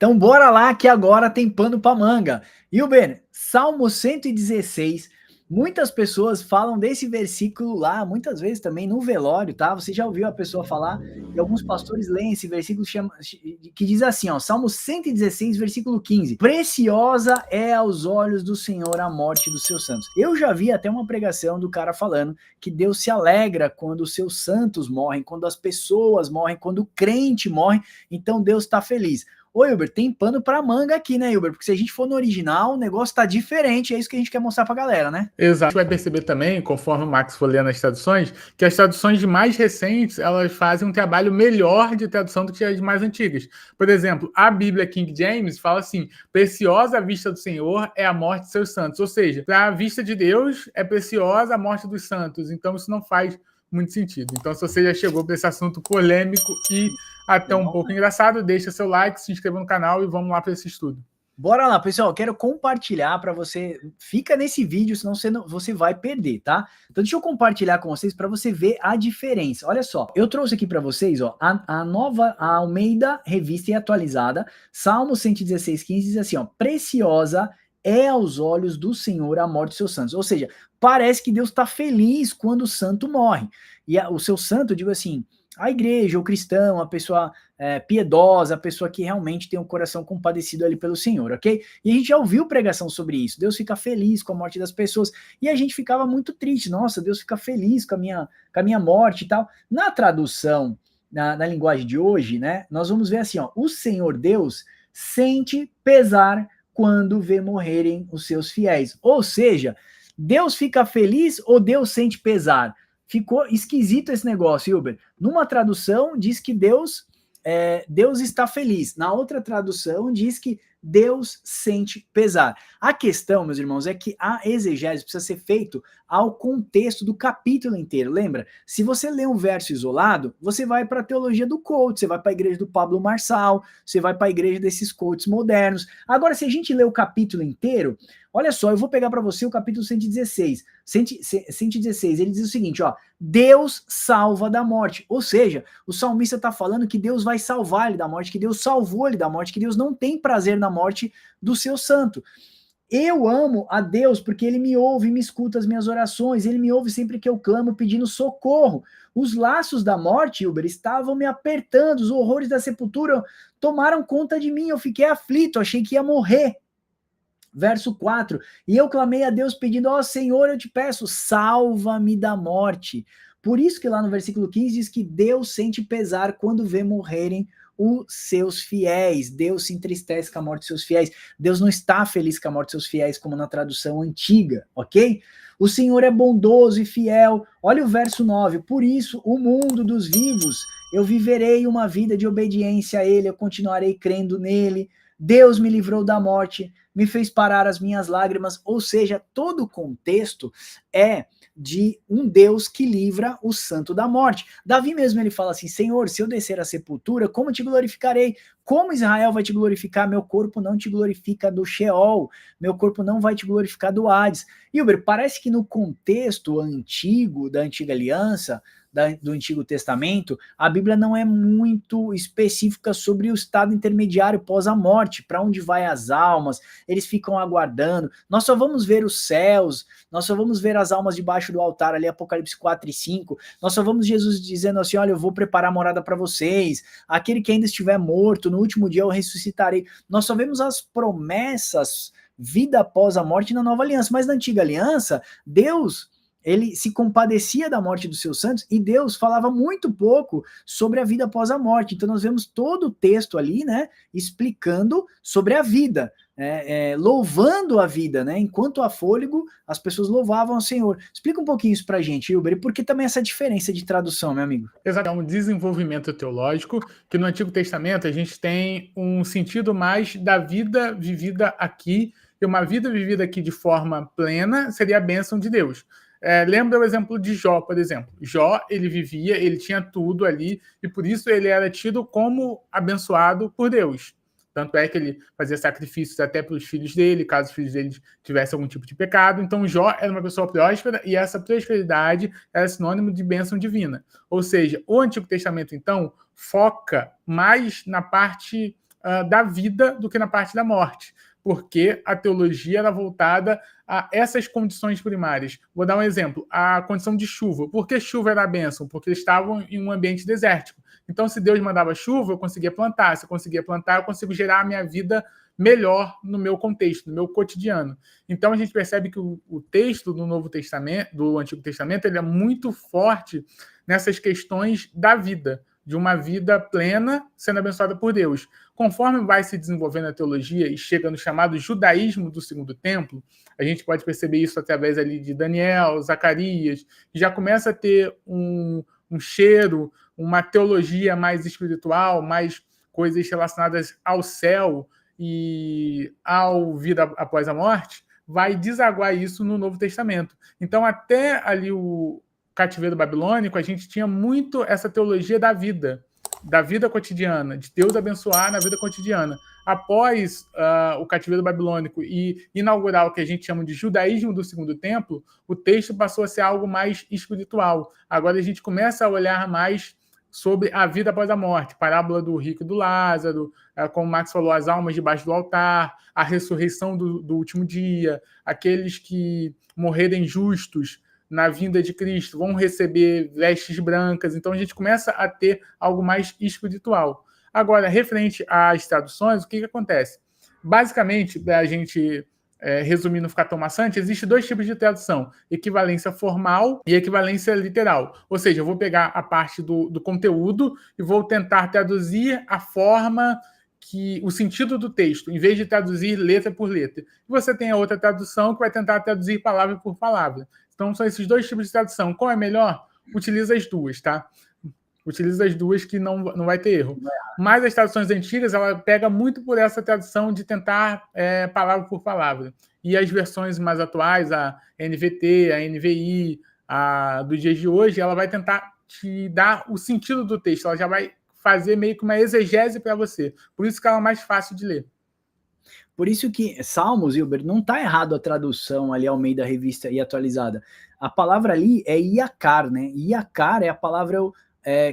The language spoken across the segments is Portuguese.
Então bora lá que agora tem pano para manga. Hilber, Salmo 116, muitas pessoas falam desse versículo lá, muitas vezes também no velório, tá? Você já ouviu a pessoa falar, e alguns pastores leem esse versículo que diz assim, ó, Salmo 116, versículo 15: Preciosa é aos olhos do Senhor a morte dos seus santos. Eu já vi até uma pregação do cara falando que Deus se alegra quando os seus santos morrem, quando as pessoas morrem, quando o crente morre, então Deus está feliz. Ô, Hilber, tem pano pra manga aqui, né, Hilber? Porque se a gente for no original, o negócio tá diferente, é isso que a gente quer mostrar pra galera, né? Exato. Vai perceber também, conforme o Max for lendo as traduções, que as traduções mais recentes, elas fazem um trabalho melhor de tradução do que as mais antigas. Por exemplo, a Bíblia King James fala assim: preciosa à vista do Senhor é a morte de seus santos. Ou seja, para a vista de Deus é preciosa a morte dos santos. Então isso não faz muito sentido. Então, se você já chegou para esse assunto polêmico e até um pouco engraçado, deixa seu like, se inscreva no canal e vamos lá para esse estudo. Bora lá, pessoal, quero compartilhar para você, fica nesse vídeo, senão você vai perder, tá? Então deixa eu compartilhar com vocês para você ver a diferença. Olha só, eu trouxe aqui para vocês, ó, a nova a Almeida Revista e Atualizada, Salmo 116:15 diz assim, ó: preciosa é aos olhos do Senhor a morte de seus santos. Ou seja, parece que Deus está feliz quando o santo morre. E o seu santo, eu digo assim, a igreja, o cristão, a pessoa piedosa, a pessoa que realmente tem um coração compadecido ali pelo Senhor, ok? E a gente já ouviu pregação sobre isso. Deus fica feliz com a morte das pessoas. E a gente ficava muito triste. Nossa, Deus fica feliz com a minha morte e tal. Na tradução, na linguagem de hoje, né? Nós vamos ver assim, ó: o Senhor Deus sente pesar quando vê morrerem os seus fiéis. Ou seja, Deus fica feliz ou Deus sente pesar? Ficou esquisito esse negócio, Hilber. Numa tradução diz que Deus está feliz. Na outra tradução diz que Deus sente pesar. A questão, meus irmãos, é que a exegese precisa ser feito ao contexto do capítulo inteiro. Lembra? Se você lê um verso isolado, você vai para a teologia do coach, você vai para a igreja do Pablo Marçal, você vai para a igreja desses coaches modernos. Agora, se a gente lê o capítulo inteiro, olha só, eu vou pegar para você o capítulo 116. 116, ele diz o seguinte, ó: Deus salva da morte. Ou seja, o salmista está falando que Deus vai salvar ele da morte, que Deus salvou ele da morte, que Deus não tem prazer na morte do seu santo. Eu amo a Deus porque ele me ouve e me escuta as minhas orações, ele me ouve sempre que eu clamo pedindo socorro. Os laços da morte, Hilber, estavam me apertando, os horrores da sepultura tomaram conta de mim, eu fiquei aflito, achei que ia morrer. Verso 4: e eu clamei a Deus pedindo, ó Senhor, eu te peço, salva-me da morte. Por isso que lá no versículo 15 diz que Deus sente pesar quando vê morrerem os seus fiéis. Deus se entristece com a morte dos seus fiéis. Deus não está feliz com a morte dos seus fiéis, como na tradução antiga, ok? O Senhor é bondoso e fiel. Olha o verso 9: por isso, o mundo dos vivos, eu viverei uma vida de obediência a Ele, eu continuarei crendo nele. Deus me livrou da morte, me fez parar as minhas lágrimas. Ou seja, todo o contexto é de um Deus que livra o santo da morte. Davi mesmo, ele fala assim: Senhor, se eu descer à sepultura, como te glorificarei? Como Israel vai te glorificar? Meu corpo não te glorifica do Sheol, meu corpo não vai te glorificar do Hades. Hilber, parece que no contexto antigo, da antiga aliança, do Antigo Testamento, a Bíblia não é muito específica sobre o estado intermediário pós a morte, para onde vai as almas, eles ficam aguardando. Nós só vamos ver os céus, nós só vamos ver as almas debaixo do altar, ali Apocalipse 4 e 5, nós só vamos Jesus dizendo assim: olha, eu vou preparar morada para vocês, aquele que ainda estiver morto, no último dia eu ressuscitarei. Nós só vemos as promessas, vida após a morte na nova aliança, mas na antiga aliança, Deus, ele se compadecia da morte dos seus santos e Deus falava muito pouco sobre a vida após a morte. Então nós vemos todo o texto ali, né, explicando sobre a vida, louvando a vida, né, enquanto há fôlego, as pessoas louvavam ao Senhor. Explica um pouquinho isso pra gente, Hilber, e por que também essa diferença de tradução, meu amigo? Exato, é um desenvolvimento teológico que no Antigo Testamento a gente tem um sentido mais da vida vivida aqui, e uma vida vivida aqui de forma plena seria a bênção de Deus. Lembra o exemplo de Jó, por exemplo. Jó, ele vivia, ele tinha tudo ali, e por isso ele era tido como abençoado por Deus. Tanto é que ele fazia sacrifícios até para os filhos dele, caso os filhos dele tivessem algum tipo de pecado. Então Jó era uma pessoa próspera, e essa prosperidade era sinônimo de bênção divina. Ou seja, o Antigo Testamento, então, foca mais na parte da vida do que na parte da morte, porque a teologia era voltada a essas condições primárias. Vou dar um exemplo, a condição de chuva. Por que chuva era a bênção? Porque eles estavam em um ambiente desértico. Então, se Deus mandava chuva, eu conseguia plantar. Se eu conseguia plantar, eu consigo gerar a minha vida melhor no meu contexto, no meu cotidiano. Então, a gente percebe que o texto do Novo Testamento, do Antigo Testamento, ele é muito forte nessas questões da vida, de uma vida plena sendo abençoada por Deus. Conforme vai se desenvolvendo a teologia e chega no chamado judaísmo do Segundo Templo, a gente pode perceber isso através ali de Daniel, Zacarias, que já começa a ter um cheiro, uma teologia mais espiritual, mais coisas relacionadas ao céu e ao vida após a morte, vai desaguar isso no Novo Testamento. Então, até ali o cativeiro babilônico, a gente tinha muito essa teologia da vida cotidiana, de Deus abençoar na vida cotidiana. Após o cativeiro babilônico e inaugurar o que a gente chama de judaísmo do Segundo Templo, o texto passou a ser algo mais espiritual. Agora a gente começa a olhar mais sobre a vida após a morte, parábola do rico e do Lázaro, como o Max falou, as almas debaixo do altar, a ressurreição do último dia, aqueles que morrerem justos na vinda de Cristo vão receber vestes brancas. Então a gente começa a ter algo mais espiritual. Agora, referente às traduções, o que acontece? Basicamente, para a gente resumir, não ficar tão maçante, existem dois tipos de tradução: equivalência formal e equivalência literal. Ou seja, eu vou pegar a parte do conteúdo e vou tentar traduzir a forma o sentido do texto, em vez de traduzir letra por letra. E você tem a outra tradução que vai tentar traduzir palavra por palavra. Então, são esses dois tipos de tradução. Qual é melhor? Utiliza as duas, tá? Utiliza as duas que não vai ter erro. Mas as traduções antigas, ela pega muito por essa tradução de tentar palavra por palavra. E as versões mais atuais, a NVT, a NVI, a dos dias de hoje, ela vai tentar te dar o sentido do texto. Ela já vai fazer meio que uma exegese para você. Por isso que ela é mais fácil de ler. Por isso que Salmos, Hilbert, não está errado a tradução ali ao meio da revista e atualizada. A palavra ali é iacar, né? Iacar é a palavra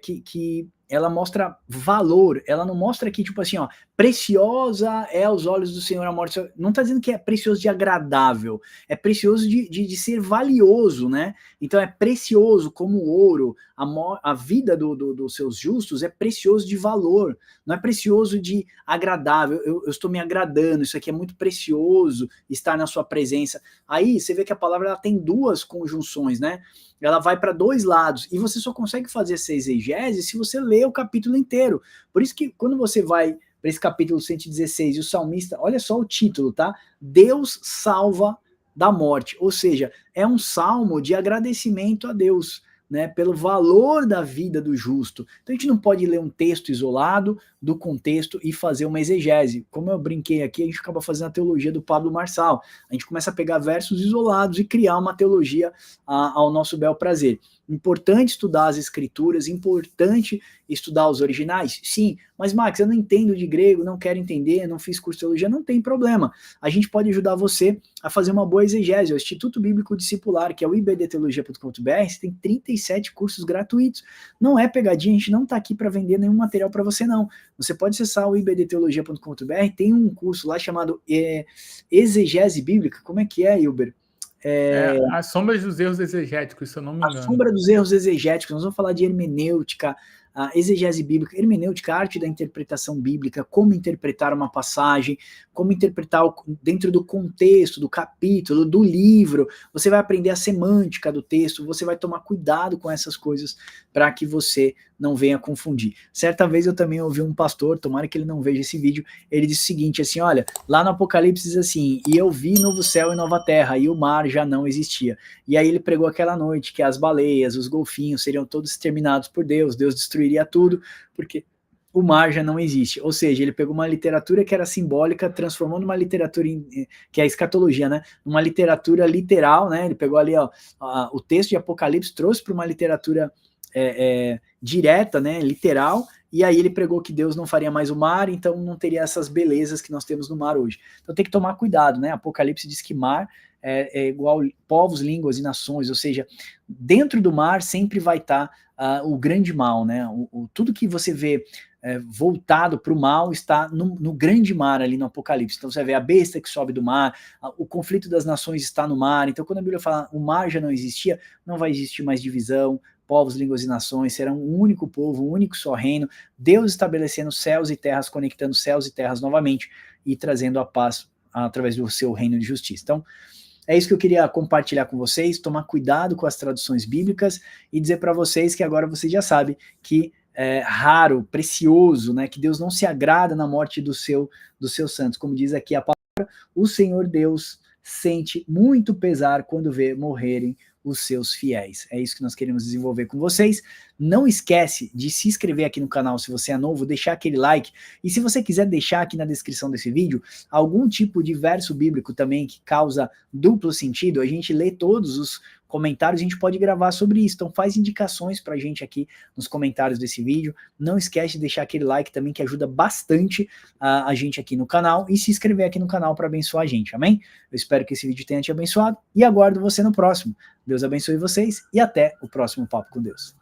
que ela mostra valor, ela não mostra que, tipo assim, ó, preciosa é aos olhos do Senhor a morte. Não está dizendo que é precioso de agradável, é precioso de ser valioso, né? Então é precioso como ouro, a vida dos seus justos é precioso de valor, não é precioso de agradável. Eu estou me agradando, isso aqui é muito precioso, estar na sua presença. Aí você vê que a palavra ela tem duas conjunções, né? Ela vai para dois lados, e você só consegue fazer essa exegese se você lê o capítulo inteiro. Por isso que quando você vai para esse capítulo 116 e o salmista, olha só o título, tá? Deus salva da morte, ou seja, é um salmo de agradecimento a Deus, né, pelo valor da vida do justo. Então a gente não pode ler um texto isolado do contexto e fazer uma exegese. Como eu brinquei aqui, a gente acaba fazendo a teologia do Pablo Marçal. A gente começa a pegar versos isolados e criar uma teologia ao nosso bel prazer. Importante estudar as escrituras, importante estudar os originais? Sim, mas Max, eu não entendo de grego, não quero entender, não fiz curso de teologia, não tem problema. A gente pode ajudar você a fazer uma boa exegese. O Instituto Bíblico Discipular, que é o ibdteologia.com.br, tem 37 cursos gratuitos. Não é pegadinha, a gente não está aqui para vender nenhum material para você, não. Você pode acessar o ibdteologia.com.br, tem um curso lá chamado Exegese Bíblica. Como é que é, Hilber? As sombras dos erros exegéticos, se eu não me engano. A sombra dos erros exegéticos. Nós vamos falar de hermenêutica, a exegese bíblica, hermenêutica, a arte da interpretação bíblica, como interpretar uma passagem, como interpretar dentro do contexto, do capítulo, do livro. Você vai aprender a semântica do texto, você vai tomar cuidado com essas coisas para que você não venha confundir. Certa vez eu também ouvi um pastor, tomara que ele não veja esse vídeo, ele disse o seguinte, assim, olha, lá no Apocalipse diz assim, e eu vi novo céu e nova terra, e o mar já não existia. E aí ele pregou aquela noite que as baleias, os golfinhos seriam todos exterminados por Deus, Deus destruiria tudo, porque o mar já não existe. Ou seja, ele pegou uma literatura que era simbólica, transformou numa literatura, que é a escatologia, né? Numa literatura literal, né? Ele pegou ali ó, o texto de Apocalipse, trouxe para uma literatura direta, né? Literal, e aí ele pregou que Deus não faria mais o mar, então não teria essas belezas que nós temos no mar hoje. Então tem que tomar cuidado, né? Apocalipse diz que mar é igual povos, línguas e nações, ou seja, dentro do mar sempre vai estar o grande mal, né? Tudo que você vê voltado para o mal está no grande mar ali no Apocalipse. Então você vê a besta que sobe do mar, o conflito das nações está no mar. Então quando a Bíblia fala o mar já não existia, não vai existir mais divisão, povos, línguas e nações, serão um único povo, um único só reino, Deus estabelecendo céus e terras, conectando céus e terras novamente e trazendo a paz através do seu reino de justiça. Então, é isso que eu queria compartilhar com vocês, tomar cuidado com as traduções bíblicas e dizer para vocês que agora vocês já sabem que é raro, precioso, né, que Deus não se agrada na morte dos seus santos. Como diz aqui a palavra, o Senhor Deus sente muito pesar quando vê morrerem os seus fiéis. É isso que nós queremos desenvolver com vocês. Não esquece de se inscrever aqui no canal se você é novo, deixar aquele like, e se você quiser deixar aqui na descrição desse vídeo algum tipo de verso bíblico também que causa duplo sentido, a gente lê todos os comentários, a gente pode gravar sobre isso, então faz indicações pra gente aqui nos comentários desse vídeo. Não esquece de deixar aquele like também, que ajuda bastante a gente aqui no canal, e se inscrever aqui no canal para abençoar a gente, amém? Eu espero que esse vídeo tenha te abençoado, e aguardo você no próximo. Deus abençoe vocês, e até o próximo Papo com Deus.